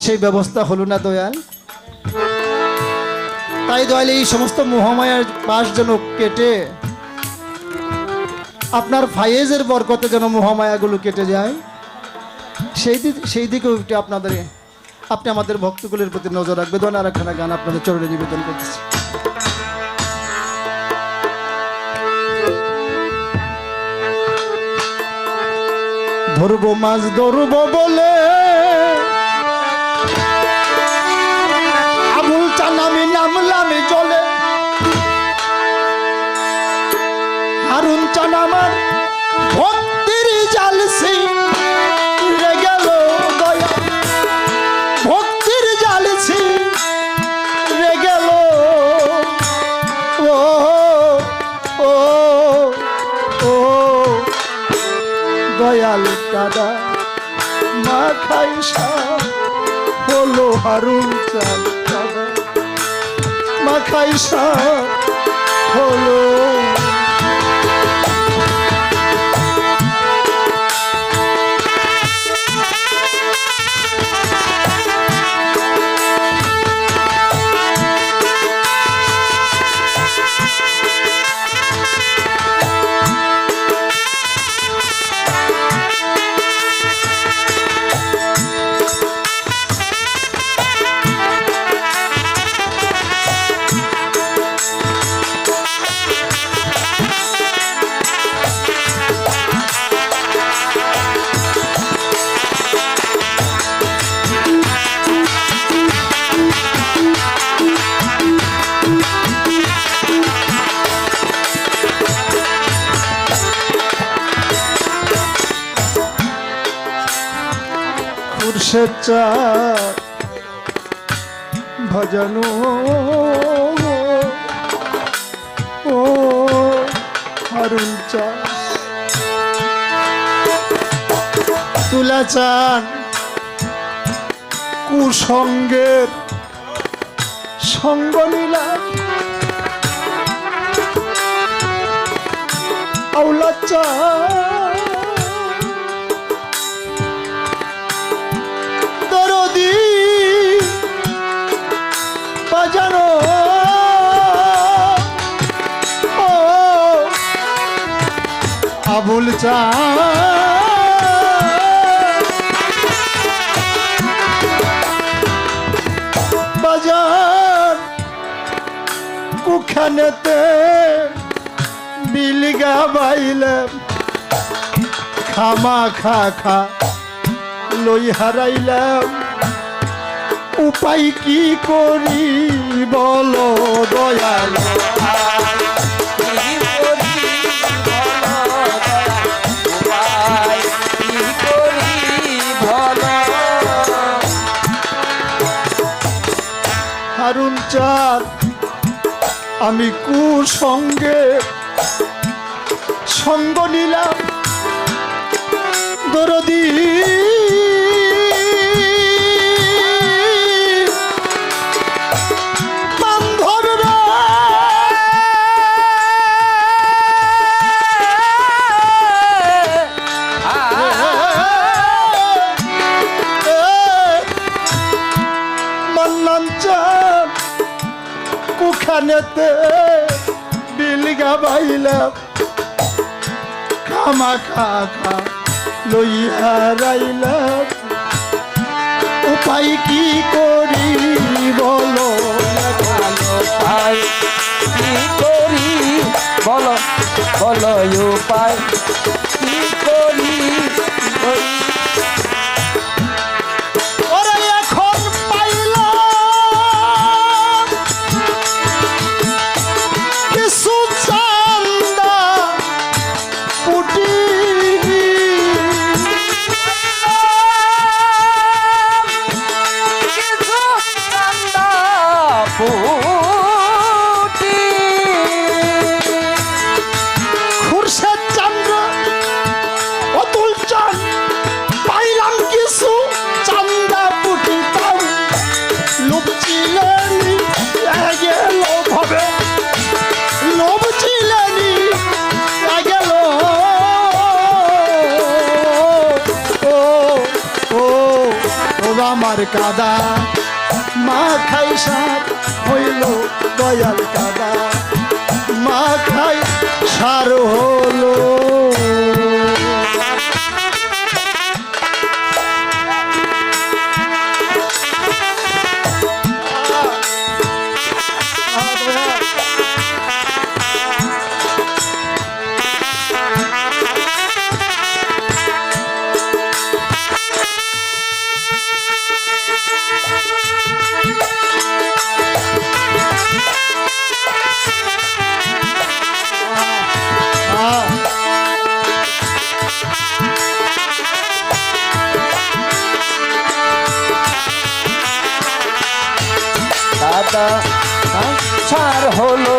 সেই ব্যবস্থা হলো না দয়াল। তাই দয়াল এই সমস্ত মোহমায়ার পাশ যেন কেটে আপনার ফায়েজের বরকতে যেন মোহমায়াগুলো কেটে যায়, সেই দিকেও একটু আপনি আমাদের ভক্তগুলির প্রতি নজর রাখবে। দয়াল আর একখানা গান আপনাদের চরণে নিবেদন করতেছি। ধরবো মাছ ধরবো বলে আবুল চানামি নামলামি চলে, হারুন চান আমার ভক্তির জালসি রে গেল দয়া, ভক্তির জালসি রে গেল। ও ও ও দয়াল কাদা মাখাই সাপ হলো হারুন চান কাদা মাখাই সাপ হলো। খুরশেদ ভজনু ও হারুন চান তুলা চান কুসঙ্গের সঙ্গ নিলাম, আউলা চান দরদি বাজানো ও আবুল চান বাজার কুখানেতে বিলিগা বাইলাম, খামা খা খা লই হারাইলাম, উপায় কি করি বলো দয়াল। হারুন চান আমি কুসঙ্গে সঙ্গ নিলাম, দরদি কুখানেতে বিলগা বাইলাম, খামা খা খা লইয়া রাইলাম, উপায় কি করি বলো উপায় কি করি বলো বলো উপায় কি করি আমার কাদা মা খাই সার হইল দয়াল কাদা মা খাই সার হলো দাদা সার হলো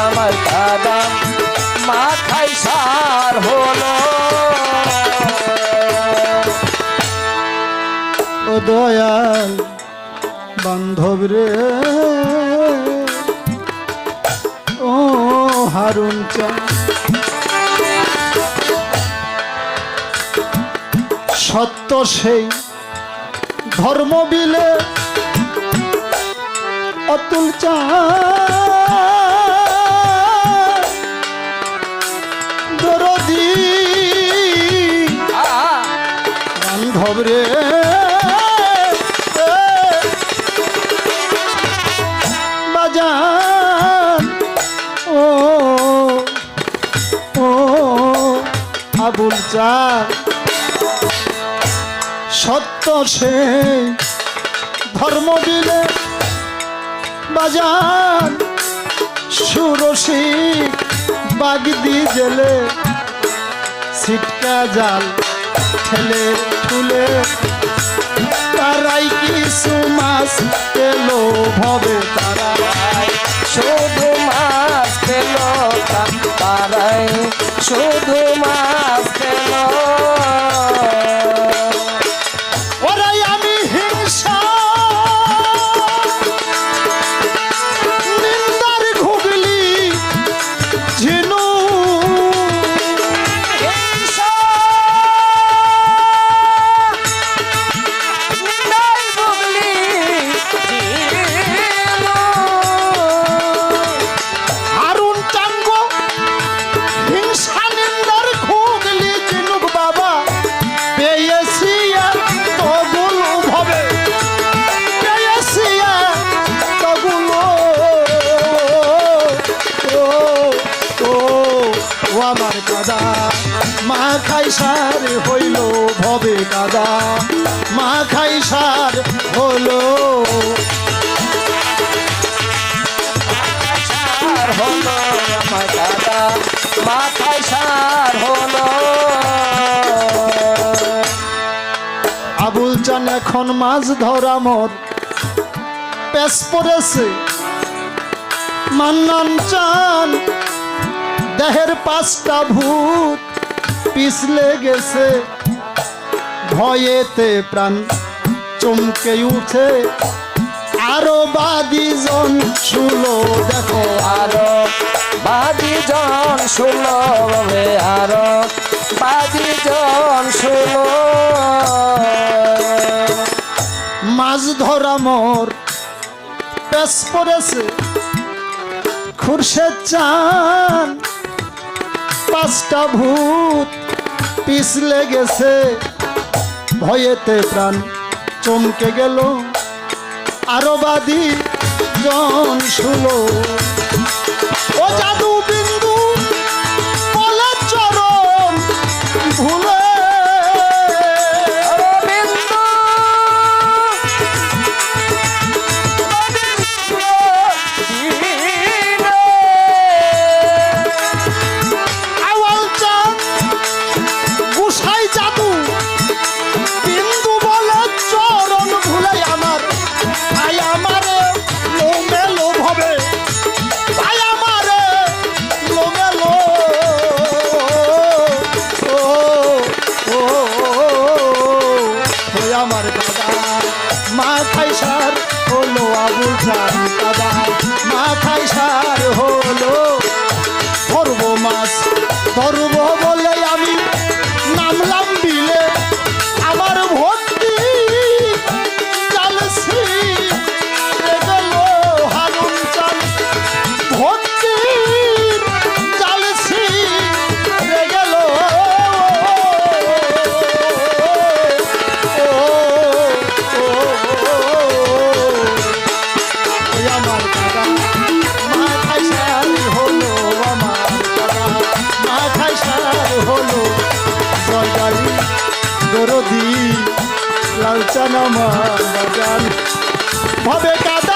আমার দাদা মা খাই সার হলো ও দয়াল বান্ধব রে ও হারুন চাঁদ সত্য সেই ধর্ম বিলে অতুল চাঁদ দরদি বান্ধব রে বাজান ও ও আবুল চাঁদ সত্য সেই ধর্ম বিলে বাজান সুরসিক বাগদি জেলে ছিটকা জাল ঠেলে তুলে তারাই কিছু মাছ পেলো ভবে তারা শুধু মাছ পেল তারাই শুধু মাছ পেল ওরাই আমি হিংসা নিন্দার ঘুগলি ঝিনু হারুন চাঙ্গ হিংসা নিন্দার ঘুগলি ঝিনুক বাবা পেয়েছিয়া তগুলো ভবে পেয়েছিয়া তগুলো ও ও ও আমার কাদা মা খাই সার হইল ভবে কাদা মা খাই সার হলো সার হলো আমার দাদা মাথায় সার হলো আবুল চান এখন মাছ ধরা মোর পেস পড়েছে মান্নান চান দেহের পাঁচটা ভূত পিছলে গেছে ভয়েতে প্রাণ চমকে উঠে আরো বাদি জন শুলো দেখো আরো বাদি জন শুনো আরো বাদি জন শুনো মাছ ধরা মোর পেস পড়েছে খুরশেদ চান পাঁচটা ভূত পিছলে গেছে ভয়েতে প্রাণ চমকে গেল আরো বাদি জন শুলো ও জাদু বিন্দু বলে চরণ ভুলে বিন্দু আওয়াল চাঁদ গুসাই জাদু বিন্দু বলে চরণ ভুলে আমার আই আমারে লোমেলো ভবে আই আমারে লোমেলো ও ও ওই আমার দাদা মা খাই সার হলো আবুল চাঁদ দাদা মা খাই সার হলো ধরবো মাছ ধরবো বলে আমি নামলাম বিলে আমার ভর্তি জাল চান আমার বাজান ভবে কাদা